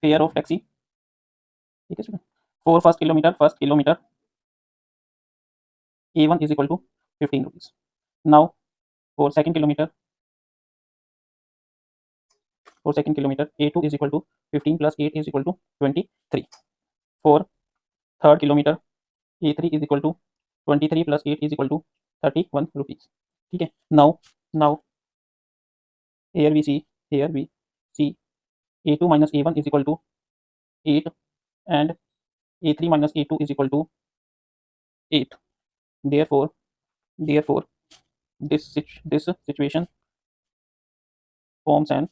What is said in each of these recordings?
Fair of taxi, ठीक है student. For first kilometre A1 is equal to 15 rupees. Now for second kilometre A2 is equal to 15 plus 8 is equal to 23। For third kilometre A3 is equal to 23 plus 8 is equal to 31 rupees, ठीक है। Now here we see A2 minus A1 is equal to 8 and A3 minus A2 is equal to 8. Therefore this situation forms an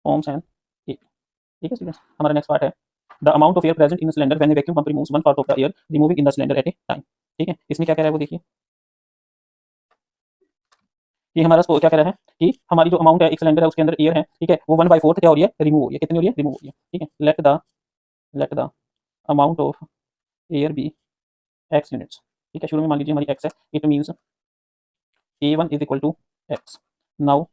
8, ठीक है students. हमारा next part है the amount of air present in cylinder when vacuum pump removes one part of the air removing in the cylinder eight A time, ठीक है। इसमें क्या कह रहा है वो देखिए, ये हमारा क्या कह रहा है कि हमारी जो अमाउंट है एक सिलेंडर है उसके अंदर एयर है, ठीक है, वो 1/4 क्या हो रही है, रिमूव हो रही है। कितनी हो रही है, रिमूव हो रही है, ठीक है। Let the amount of air be x units, ठीक है। शुरू में मान लीजिए हमारी x है, it means A1 is equal to x। Now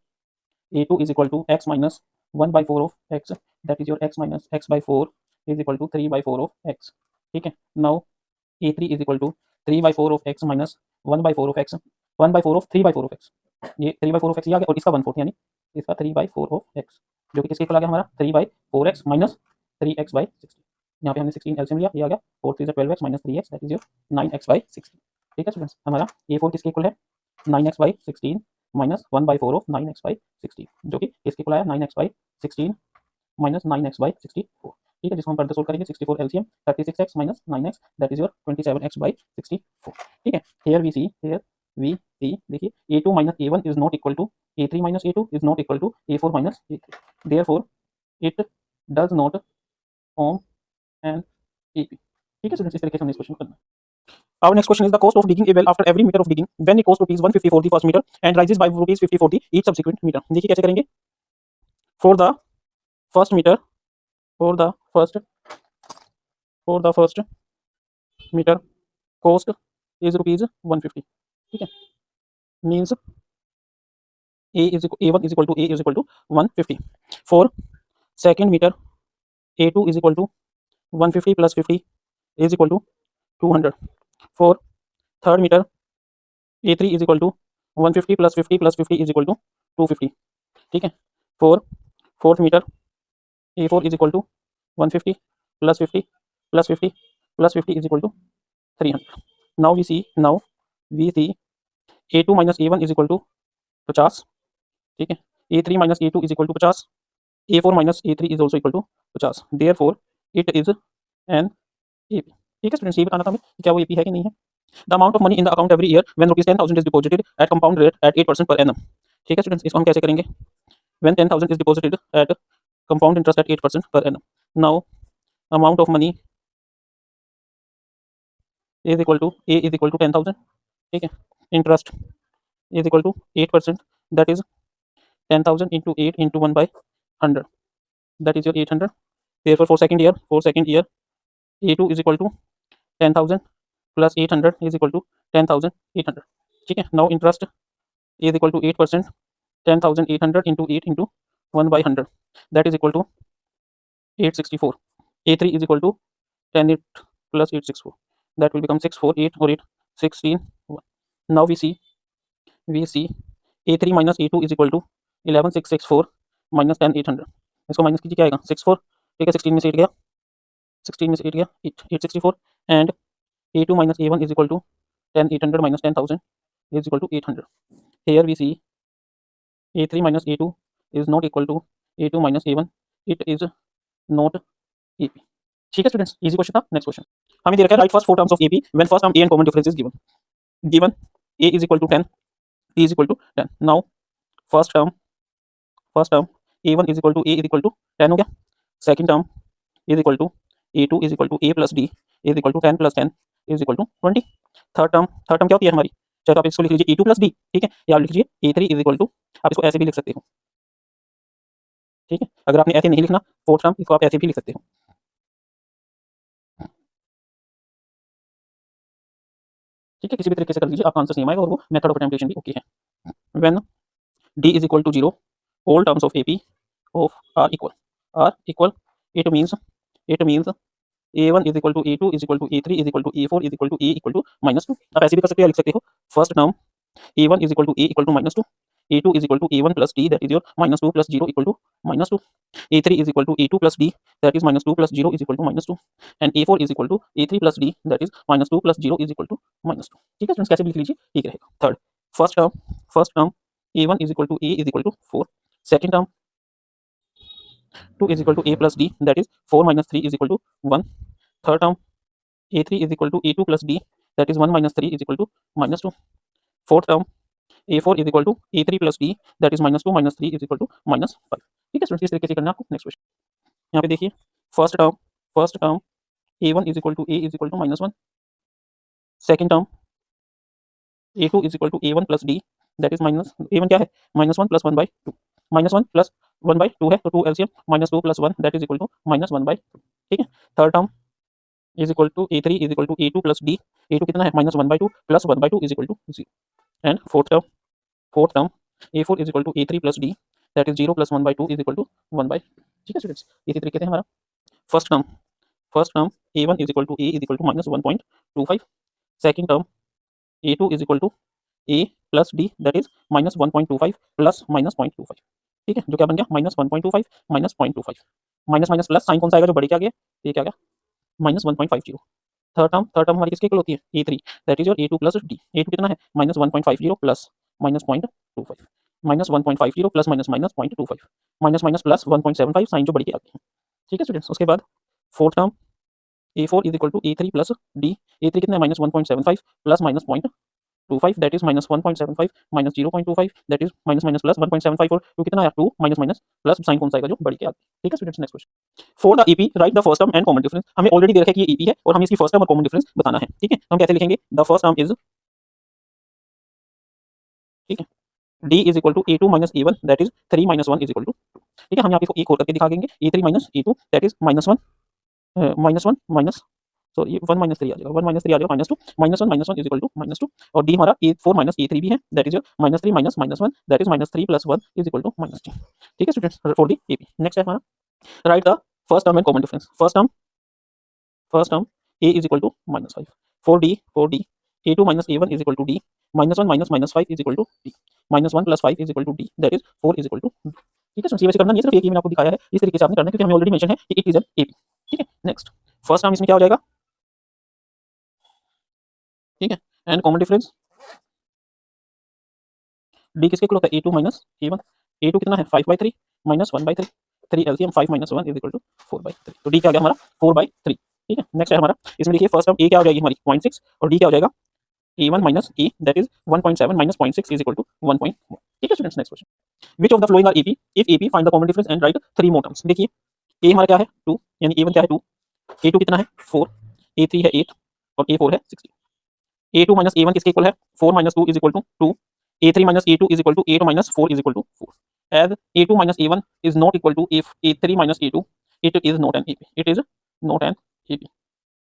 A2 is equal to x minus 1/4 of x, that is your x minus x/4 is equal to 3/4 of x, ठीक है। Now A3 is equal to 3/4 of x minus 1/4 of x, 1/4 of 3/4 of x, ये 3/4 of x ये आ गया और इसका 1/4 यानी इसका 3/4 of x, जो कि किसके इक्वल आ गया हमारा 3/4x माइनस 3x/60। यहाँ पे हमने 16 एलसीएम लिया, ये आ गया 4 3 12x minus 3x, that is your 9x/60, ठीक है स्टूडेंट्स। हमारा A4 किसके इक्वल है 9x/16 माइनस 1/4 ऑफ 9x/60, जो कि किसके इक्वल आया 9x/16 माइनस 9x/64, ठीक है। जिसको हम फर्दर सोल्व करेंगे 64 LCM 36x minus 9x, that is your 27x/64, ठीक है। हियर वी सी देखिए A2 minus A1 is not equal to A3 minus A2 is not equal to A4 minus A3, therefore it does not form an AP, ठीक है students. इस तरीके से हमने इस क्वेश्चन को करना है। Our next question is the cost of digging a well after every meter of digging when it costs rupees 150 for the first meter and rises by rupees 50 for the each subsequent meter। देखिए कैसे करेंगे। For the first meter, for the first meter cost is rupees 150, ठीक है। Means A1 is equal to 150। For second meter A2 is equal to 150 plus 50 is equal to 200। For third meter A3 is equal to 150 plus 50 plus 50 is equal to 250, ठीक है। For fourth meter A4 is equal to 150 plus 50 plus 50 plus 50 is equal to 300। Now we see A2 minus A1 is equal to 50, ठीक है। A3 minus A2 is equal to 50, A4 minus A3 is also equal to 50, therefore it is an AP, ठीक है students. ये बताना था हमें क्या वो AP है कि नहीं है। The amount of money in the account every year when rupees 10,000 is deposited at compound rate at 8% per annum, ठीक है स्टूडेंट्स। इसको हम कैसे करेंगे, when 10,000 is deposited at compound interest at 8% per annum. Now amount of money is equal to A is equal to 10,000, ठीक है। Interest is equal to 8%, that is 10,000 into 8 into 1/100, that is your 800। therefore for second year A2 is equal to 10,000 plus 800 is equal to 10,800, ठीक है। Now interest is equal to 8%, 10,800 into 8 into 1/100, that is equal to 864। A3 is equal to 10 plus 864, that will become 648 or 8 16 1। now we see A3 minus A2 is equal to 11,664 minus 10,800। इसको minus कीजिए, क्या आएगा 64, ठीक है। 16 में से 8 गया, 864 and A2 minus A1 is equal to 10,800 minus 10,000 is equal to 800। here we see A3 minus A2 is not equal to A2 minus A1, it is not AP, ठीक है स्टूडेंट्स। इजी क्वेश्चन था। Next question हमें दे रखा है right first 4 terms of AP when first term A and common difference is given A is equal to 10, P is equal to 10। Now first term A1 is equal to A is equal to 10 हो गया। Second term is equal to A2 is equal to A plus D is equal to 10 plus 10 is equal to 20। Third term क्या होती है हमारी, चाहे तो आप इसको लिख लीजिए A2 plus D, ठीक है, या लिख लीजिए A3 is equal to, आप इसको ऐसे भी लिख सकते हो, ठीक है। अगर आपने ऐसे नहीं लिखना फोर्थ टर्म, इसको आप ऐसे भी लिख सकते हो, ठीक है। किसी भी तरीके से कर लीजिए, आपका आंसर सेम आएगा और वो मेथड ऑफ टेम्पटेशन भी ओके है। When D is equal to 0 all terms of AP of are equal it means A1 is equal to A2 is equal to A3 is equal to A4 is equal to A equal to -2। आप ऐसे भी कर सकते हो, लिख सकते हो first term A1 is equal to A equal to -2, A2 is equal to A1 plus D, that is your -2 plus 0 equal to -2, A3 is equal to A2 plus D, that is -2 plus 0 is equal to -2, and A4 is equal to A3 plus D, that is -2 plus 0 is equal to -2। ठीक है students, कैसे भी लिख लीजिए, ठीक रहेगा। Third, first term A1 is equal to A is equal to 4, second term 2 is equal to A plus D, that is 4 minus 3 is equal to 1, third term A3 is equal to A2 plus D, that is 1 minus 3 is equal to -2, fourth term A4 is equal to A3 plus D, that is -2 minus 3 is equal to -5। ठीक है students, इस तरीके से करना है आपको। Next question यहाँ पे देखिए, first term A1 is equal to A is equal to -1, second term A2 is equal to A1 plus D, that is minus A1 क्या है, -1 plus 1/2, -1 plus 1/2 है तो 2 LCM, -2 plus 1 that is equal to -1/2। ठीक है, third term is equal to A3 is equal to A2 plus D, A2 कितना है, -1/2 plus 1/2 is equal to 0, and fourth term A4 is equal to A3 plus D, that is 0 plus 1/2 is equal to 1/2। ठीक है students, इसी तरीके से हमारा first term A1 is equal to A is equal to -1.25, second term A2 is equal to A plus D, that is -1.25 plus -0.25। ठीक है, जो क्या बन गया, -1.25 -0.25, माइनस प्लस साइन कौन सा आएगा, जो बड़ी क्या गया, ये क्या गया, -1.50। थर्ड टर्म हमारी किसके इक्वल होती है, A3, that is your A2 plus D, A2 कितना है, -1.50 plus -0.25, -1.50 plus -0.25, minus plus 1.75, sign जो बड़ी की आती है। ठीक है स्टूडेंट्स, उसके बाद fourth term A4 is equal to A3 plus D, A3 कितना है, -1.75 plus -0.25, that is -1.75 minus 0.25, that is minus plus 1.75 और 2 कितना आया, 2 माइनस प्लस साइन कौन सा आएगा, जो बड़ी के आती है। ठीक है students, next question, for the EP right the first term and common difference. हमें ऑलरेडी दे रखा है कि ये EP है और हमें इसकी फर्स्ट टर्म और कॉमन डिफरेंस बताना है। ठीक है, तो हम कैसे लिखेंगे, द फर्स्ट टर्म इज, ठीक है, D is equal to A2 minus A1, that is 3 - 1 is equal to 2। ठीक है, हम यहाँ पे इसको एक और करके दिखा देंगे, A3 minus A2 that is -1 minus, sorry ये 1 - 3 आ जाएगा, 1 - 3 आ जाएगा, -2, -1 इज इक्वल टू -2, और D हमारा A4 माइनस A3 भी है, that is -3 minus -1 that is -3 plus 1 is equal to -3। ठीक है students, for the AP। Next है हमारा, write the first term and common difference. First term A is equal to -5, for D A2 minus A1 is equal to D, -1 minus -5 is equal to D, -1 plus 5 is equal to D, that is 4 is equal to D। ठीक है, वैसे करना नहीं है, सिर्फ एक ही मैंने आपको दिखाया है, इस तरीके से आपने करना है, क्योंकि हमें ऑलरेडी मेंशन है कि इट इज एन AP। ठीक है, नेक्स्ट फर्स्ट टर्म इसमें क्या हो जाएगा, ठीक है, एंड कॉमन डिफरेंस D किसके इक्वल होता है, A2 माइनस A1, A2 कितना है, 5/3 minus 1/3, 3 LCM 5 - 1 is equal to 4/3, तो D क्या हो गया हमारा 4/3। ठीक है, नेक्स्ट है हमारा, इसमें देखिए फर्स्ट टर्म A क्या हो जाएगी हमारी 0.6 और D क्या हो जाएगा A1 minus A, that is 1.7 minus 0.6 is equal to 1.1। ठीक है students, next question, which of the following are AP, if AP find the common difference and write 3 more terms। देखिए A हमारा क्या है 2, यानी A1 क्या है 2, A2 कितना है 4, A3 है 8 और A4 है 16। A2 minus A1 किसके इक्वल है, 4 minus 2 is equal to 2, A3 minus A2 is equal to 8 minus 4 is equal to 4, as A2 minus A1 is not equal to if A3 minus A2, it is not an AP, it is not an AP।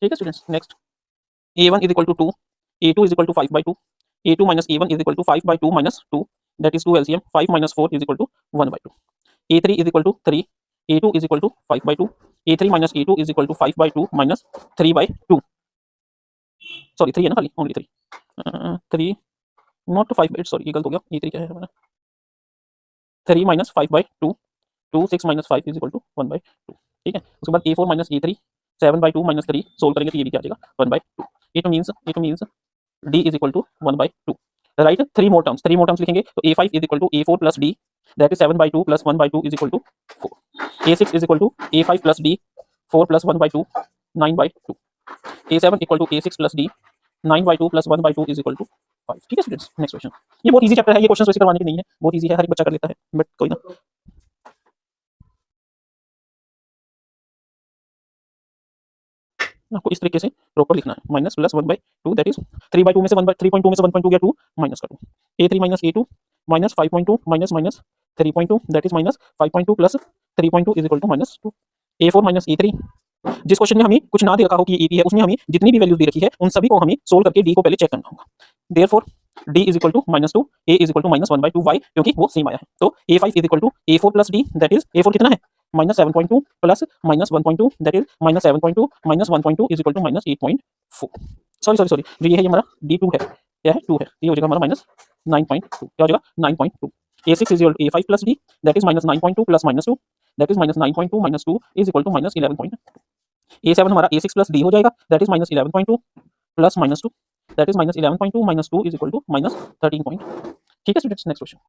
ठीक है students, next A1 is equal to 2, A2 is equal to 5/2, A2 minus A1 is equal to 5/2 minus 2, that is 2 LCM, 5 minus 4 is equal to 1/2, A3 is equal to 3, A2 is equal to 5/2, A3 minus A2 is equal to 5/2 minus 3/2, sorry 3 है ना, खाली only 3 not 5/8, sorry ये गलत हो गया, A3 क्या है हमारा 3 minus 5/2, 2 6 minus 5 is equal to 1/2। ठीक है, उसके बाद A4 minus A3 7/2 minus 3 solve करेंगे तो ये भी क्या आ जाएगा 1/2। It means D is equal to 1/2। Right, 3 more terms लिखेंगे तो A5 is equal to A4 plus D, that is 7/2 plus 1/2 is equal to 4, A6 is equal to A5 plus D, 4 plus 1/2 9/2, A7 equal to A6 plus D, 9/2 plus 1/2 is equal to 5। ठीक है students, next question, ये बहुत easy chapter है, ये question वैसे करवाने के नहीं है, बहुत इजी है, हर एक बच्चा कर लेता है, बट कोई ना, आपको इस तरीके से प्रॉपर लिखना है, माइनस प्लस 1/2 दैट इज 3/2 में से 3.2 में से 1.2 गया 2 माइनस कर दो, A3 minus A2 minus 5.2 minus 3.2 that is minus 5.2 plus 3.2 is equal to -2, A4 minus A3। जिस क्वेश्चन में हमें कुछ ना दे रखा हो कि ये AP है, उसमें हमें जितनी भी वैल्यू दे रखी है उन सभी को हमें सोल्व करके D को पहले चेक करना होगा। Therefore D is equal to -2, A is equal to -1/2, why क्योंकि वो सेम आया है, तो A5 is equal to A4 plus D, that is A4 कितना है -7.2 plus -1.2 that is -7.2 -1.2 is equal to -8.4। Sorry जो ये है ये हमारा D2 है, क्या है 2 है, ये हो जाएगा हमारा -9.2, क्या हो जाएगा 9.2। A6 is equal to A5 plus D that is -9.2 plus -2 that is -9.2 -2 is equal to -11.2। A7 हमारा A6 प्लस D हो जाएगा that is -11.2 plus -2 that is -11.2 -2 is equal to -13. ठीक है स्टूडेंट्स, नेक्स्ट क्वेश्चन।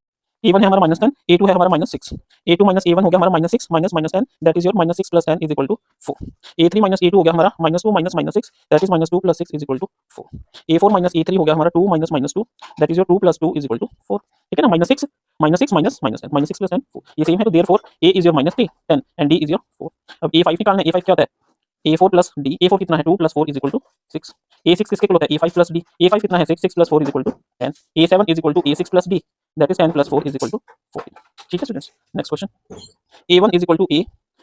A1 है हमारा -10, A2 है हमारा -6, A2 minus A1 हो गया हमारा -6 -10 that is your -6 plus 10 is equal to 4। A3 minus A2 हो गया हमारा -2 -6 that is -2 plus 6 is equal to 4। A4 minus A3 हो गया हमारा 2 -2 that is your 2 plus 2 is equal to 4। ठीक है ना, -6 -6 -10 -6 प्लस 10 4 ये सेम है, तो therefore A is your -3 10 and D is your 4। अब A5 निकालना है, A5 क्या होता है A4 प्लस D, A4 कितना है 2 plus 4 is equal to 6। A6 किसके इक्वल होता है A5 प्लस D, A5 कितना है 6 6 plus 4 is equal to 10। A7 is equal to A6 plus D that is 10 plus 4 is equal to 14। ठीक है students, next question. A1 is equal to A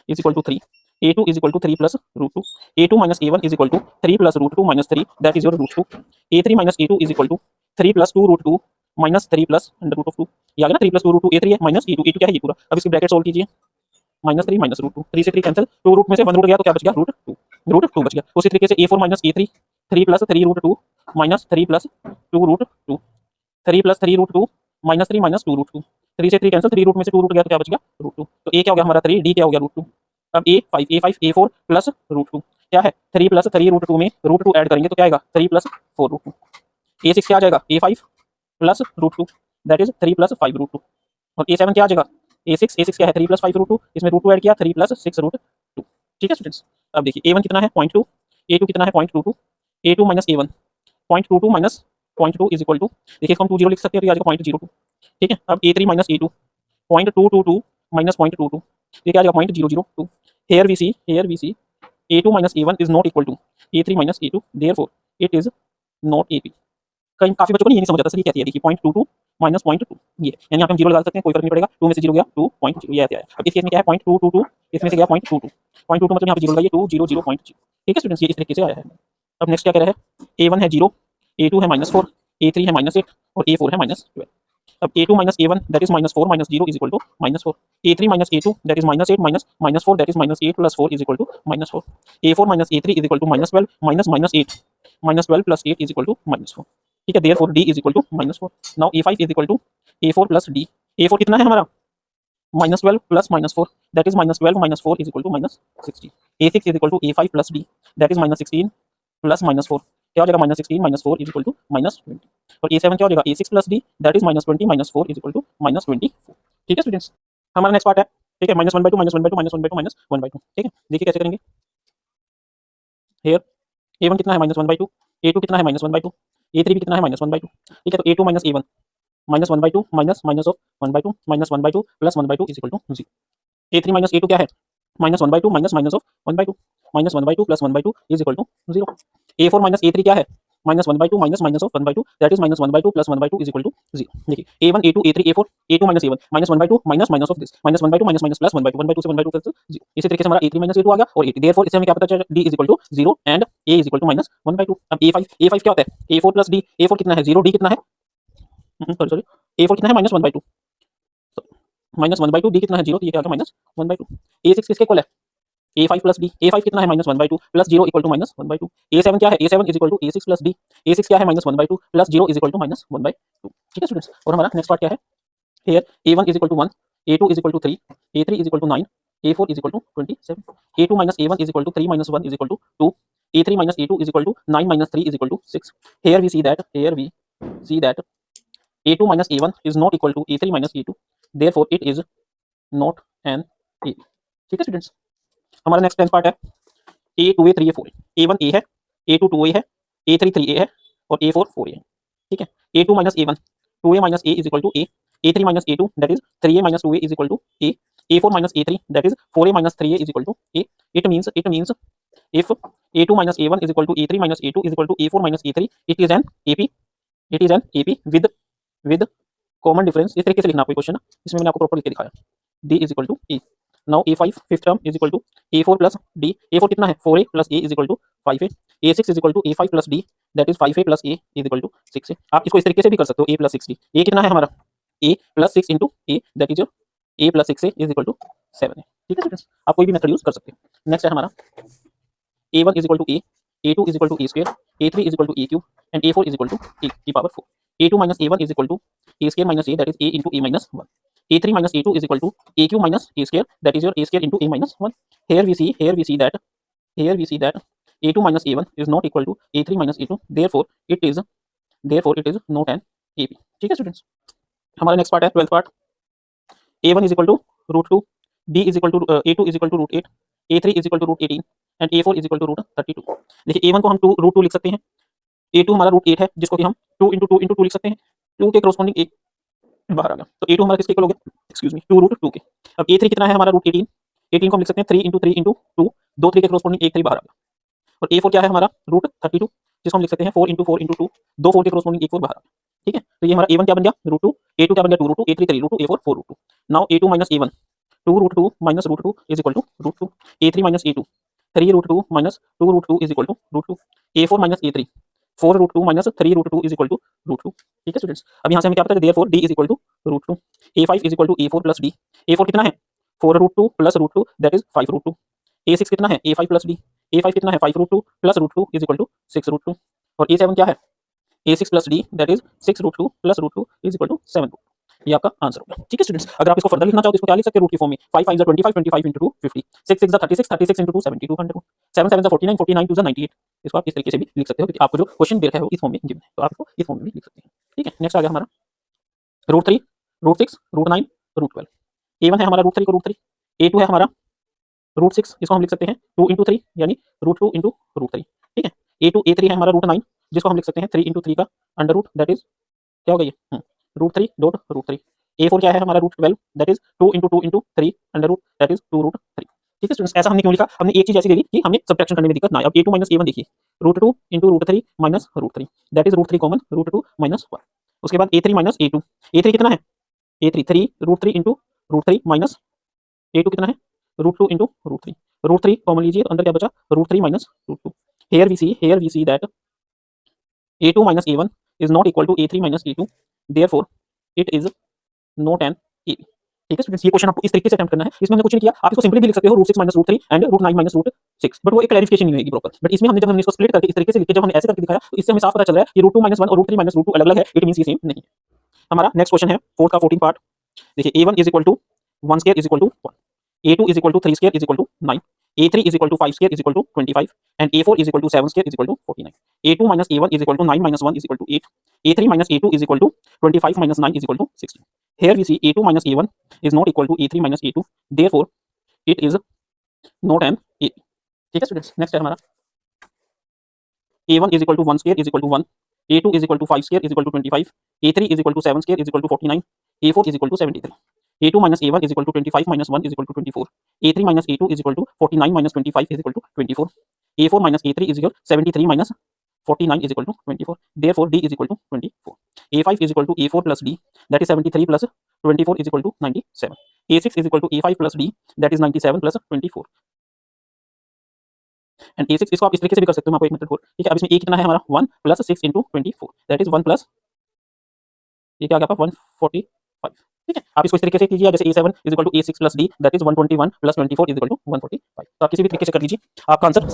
is equal to 3, A2 is equal to 3 plus √2, A2 minus A1 is equal to 3 plus √2 minus 3 that is your √2। A3 minus A2 is equal to 3 plus 2 √2 minus 3 plus √2। ये आ गया ना 3 plus 2 √2 A3 है minus E2 क्या है ये पूरा। अब इसकी ब्रैकेट सोल्व कीजिए, -3 माइनस √2, 3 से 3 कैंसिल, 2 रूट में से 1 रूट गया तो क्या बच गया √2 बच गया। उसी तरीके से A4 minus A3 3 plus 3 √2 minus 3 plus 2 √2, 3 plus 3 √2 minus 3 minus 2 √2, 3 से 3 कैंसिल, 3 रूट में से 2 रूट गया तो क्या बच गया √2। तो A क्या हो गया हमारा 3, D क्या हो गया √2। अब A5 A4 प्लस √2 क्या है 3 प्लस 3 √2 में √2 ऐड करेंगे तो क्या आएगा 3 प्लस 4 √2। A6 क्या आ जाएगा A5 plus √2 that is 3 plus 5 √2। और A7 क्या आ जाएगा A6 क्या है 3 प्लस 5 √2, इसमें √2 ऐड किया 3 प्लस 6 √2। ठीक है स्टूडेंट्स, अब देखिए A1 कितना है 0.2, A2 कितना है 0.22, A2 minus A1 0.22 minus 0.2 is equal to, देखिए इसको हम 20 लिख सकते हैं तो ये आ जाएगा 0.02। ठीक है, अब A3 माइनस A2 0.222 माइनस 0.22 ये क्या आ जाएगा 0.002। Here we see A2 minus A1 is not equal to A3 minus A2 therefore it is not AP। कहीं काफी बच्चों को ये नहीं समझ आता, सही कहती है, देखिए 0.22 माइनस 0.2 ये, यानी यहाँ पे हम 0 लगा सकते हैं, कोई फर्क नहीं पड़ेगा, 2 में से 0 गया 2.0 ये ऐसे आया। अब इस केस में क्या है 0.222, इसमें से गया 0.22 मतलब यहाँ पे 0 लगाइए 200.0। ठीक है स्टूडेंट्स, ये इस तरीके से आया है। अब नेक्स्ट क्या कह रहा है A1 है 0, A2 है -4, A3 है -8 और A4 है -12। अब A2 minus A1 that is -4 minus 0 is equal to -4, A3 minus A2 that is -8 minus -4 that is -8 plus 4 is equal to -4, A4 minus A3 is equal to -12 minus -8 -12 plus 8 is equal to -4। ठीक है, therefore D is equal to -4। Now A5 is equal to A4 plus D, A4 कितना है हमारा -12 plus -4 that is -12 minus 4 is equal to -16। A6 is equal to A5 plus D that is -16 plus -4 क्या हो जाएगा -16 minus 4 is equal to -20। और A7 क्या हो जाएगा A6 plus D that is -20 minus 4 is equal to -24। ठीक है students, हमारा नेक्स्ट पार्ट है, ठीक है, -1/2 -1/2 -1/2 -1/2। ठीक है, देखिए कैसे करेंगे। हियर A1 कितना है -1/2, A2 कितना है -1/2, A3 भी कितना है -1/2। ठीक है, तो A2 minus A1 -1/2 minus minus of 1/2 minus 1/2 plus 1/2 is equal to 0। A3 minus A2 क्या है -1/2 minus minus of 1/2 minus 1/2 plus 1/2 is equal to 0। A4 minus A3 क्या है -1/2 minus minus of 1/2 that is -1/2 plus 1/2 is equal to 0। देखिए A1 A2 A3 A4 A2 minus A1 -1/2 minus minus of this -1/2 minus minus plus 1/2 1/2 से 1/2 cancel 0। इसी तरीके से हमारा A3 minus A2 आ गया और A3 देयरफॉर इससे हमें क्या पता चला D is equal to 0 and A is equal to -1/2। अब A5 क्या होता है A4 प्लस D, A4 कितना है 0, D कितना है सॉरी A4 कितना है -1/2 -1/2 D कितना है 0 तो ये क्या आ गया -1/2। A6 किसके इक्वल है A5 प्लस D, A5 कितना है -1/2 प्लस 0 इक्वल टू -1/2। A7 क्या है A7 is equal to A6 plus D, A6 क्या है -1/2 प्लस 0 इज इक्वल टू -1/2। ठीक है स्टूडेंट्स, और हमारा नेक्स्ट पार्ट क्या है। Here A1 is equal to 1, A2 is equal to 3, A3 is equal to 9, A4 is equal to 27, A2 minus A1 is equal to 3 minus 1 is equal to 2, A3 minus A2 is equal to 9 minus 3 is equal to 6। Here we see that A2 minus A1 is not equal to A3 minus A2, therefore it is not an A। ठीक है students, हमारा next tenth part है A 2A 3A 4 A1 A है, A2 2A है, A3 3A है और A4 4A है। ठीक है, A2 minus A1 2A minus A is equal to A, A3 minus A2 that is 3A minus 2A is equal to A, A4 minus A3 that is 4A minus 3A is equal to A। It means if A2 minus A1 is equal to A3 minus A2 is equal to A4 minus A3, it is an AP with common difference. इस तरीके से लिखना आपको question, इसमें मैंने आपको proper लिख के दिखाया। D is equal to A. Now A5 fifth term is equal to A4 plus D, A4 कितना है 4A plus A is equal to 5A, A6 is equal to A5 plus D that is 5A plus A is equal to 6A। आप इसको इस तरीके से भी कर सकते हो A प्लस 6D, A कितना है हमारा A plus 6 into A that is A plus 6A is equal to 7 है। ठीक है स्टूडेंट्स, आप कोई भी मेथड यूज कर सकते हैं। नेक्स्ट है हमारा a1 is equal to a, a2 is equal to a square, a3 is equal to a cube and a4 is equal to a की power 4। a2 minus a1 is equal to a square minus a, that is a into a minus 1। a3 minus a2 is equal to a cube minus a square, that is your a square into a minus 1। here we see that a2 minus a1 is not equal to a3 minus a2, therefore it is not an AP। ठीक है students, हमारा next part है 12th part. a1 is equal to root 2, b is equal to a2 is equal to root 8, a3 is equal to root 18 and a4 is equal to root 32। देखिए a1 को हम root 2 लिख सकते हैं, a2 हमारा root 8 है जिसको कि हम 2 इंटू 2 इंटू 2 लिख सकते हैं, 2 के कॉरस्पॉन्डिंग 1 बाहर आ गया, तो a2 हमारा किसके इक्वल हो गया, एक्सक्यूज मी 2 रूट 2 के। अब a3 कितना है हमारा रूट 18, 18 को हम लिख सकते हैं 3 इंटू 3 इंटू 2, 2 3 के कॉरस्पॉन्डिंग 1 3 बाहर आ गया। और a4 क्या है हमारा रूट 32, जिसको हम लिख सकते हैं 4 इंटू 4 इंटू 2, 2 4 के कॉरस्पॉन्डिंग 1 4 बाहर आ गया। ठीक है, तो ये हमारा a1 क्या बन गया रूट 2, a2 क्या बन गया 2 root 2, a3 3 root 2, a4 4 root 2। Now a2 minus a1 2 root 2 minus root 2 is equal to root 2, a3 minus a2 3 root 2 minus 2 root 2 is equal to root 2, a4 minus a3 4 root 2 minus 3 root 2 is equal to root 2। ठीक है students, अब यहाँ से हमें क्या पता है, therefore d is equal to root 2, a5 is equal to a4 plus d, a4 कितना है 4 root 2 plus root 2, that is 5 root 2, a6 कितना है a5 प्लस d, a5 कितना है 5 root 2 plus root 2 is equal to 6 root 2, और a7 क्या है a6 plus d, that is 6 root 2 plus root 2 is equal to 7 root 2। ये आपका answer होगा। ठीक है स्टूडेंट्स, अगर आप इसको फर्दर लिखना चाहो तो इसको क्या लिख सकते हैं रूट की फॉर्म में, 5 5 25 25 into 2 50, 6 6 36 36 into 2 70 200, 7 7 49 49 2 98। इसको आप इस तरीके से भी लिख सकते हो क्योंकि आपको जो क्वेश्चन दे रखा है वो इस फॉर्म में गिवन है, तो आप इसको इस फॉर्म में भी लिख सकते हैं। ठीक है, नेक्स्ट आ गया हमारा root 3 root 6 root 9 root 12। a1 है हमारा रूट 3 को रूट 3, a2 है हमारा रूट 6, इसको हम लिख सकते हैं 2 इंटू 3 यानी रूट 2 इंटू रूट 3। ठीक है, a2 a3 है हमारा रूट 9, जिसको हम लिख सकते हैं 3 इंटू 3 का अंडर रूट, दैट इज क्या हो गया ये रूट 3 डॉट रूट 3। a4 क्या है हमारा root 12, that is 2 into 2 into 3 under root, that is 2 root 3। ठीक है स्टूडेंट्स, ऐसा हमने क्यों लिखा, हमने एक चीज ऐसी ले ली कि हमें सब्ट्रैक्शन करने में दिक्कत ना आए। अब a2 माइनस a1 देखिए root 2 into root 3 minus root 3, that is root 3 common root 2 minus 1। उसके बाद a3 माइनस a2, a3 कितना है a3 3 root 3 into root 3 minus a2 कितना है रूट 2 इंटू रूट 3 कॉमन लीजिए तो अंदर क्या बचा root 3 minus root 2। here we see that a2 minus a1 is not equal to a3 minus a2, therefore it is not an AP। ठीक है students, ये क्वेश्चन आपको इस तरीके से अटेम्प्ट करना है, इसमें हमने कुछ नहीं किया, आप इसको सिंपली भी लिख सकते हो root 6 minus root 3 and root 9 minus root 6, but वो एक क्लैरिफिकेशन नहीं होगी प्रॉपर। बट इसमें हमने जब हमने इसको स्प्लिट करके इस तरीके से लिखे, जब हमने ऐसे करके दिखाया तो इससे हमें साफ पता चल रहा है कि रूट 2 माइनस 1 और रूट 3 माइनस रूट 2 अलग अलग है, इट मींस ये सेम नहीं है। हमारा नेक्स्ट क्वेश्चन है फोर्थ का 14 पार्ट। देखिए a1 is equal to 1 square is equal to 1, a2 is equal to 3 square is equal to 9, a3 is equal to 5 square is equal to 25 and a4 is equal to 7 square is equal to 49, a2 minus a1 is equal to 9 minus 1 is equal to 8, a3 minus a2 is equal to 25 minus 9 is equal to 16। here we see a2 minus a1 is not equal to a3 minus a2, therefore it is not an AP। ठीक है students, next है हमारा a1 is equal to 1 square is equal to 1, a2 is equal to 5 square is equal to 25, a3 is equal to 7 square is equal to 49, a4 is equal to 73, a2 minus a1 is equal to 25 minus 1 is equal to 24, a3 minus a2 is equal to 49 minus 25 is equal to 24, a4 minus a3 is equal to 73 minus 49 is equal to 24, therefore d is equal to 24, a5 is equal to a4 plus d, that is 73 plus 24 is equal to 97, a6 is equal to a5 plus d, that is 97 plus 24 and a6 इसको आप इस तरीके से भी कर सकते हो, मैं आपको एक मेथड और ठीक है। अब इसमें a कितना है हमारा 1 plus 6 into 24, that is 1 plus ये क्या आ गया आपका 145। ठीक है, आप इसको इस तरीके से कीजिए, जैसे a7 is equal to a6 plus d, that is 121 plus 24 is equal to 145। तो आप किसी भी तरीके से कर लीजिए, आपका आंसर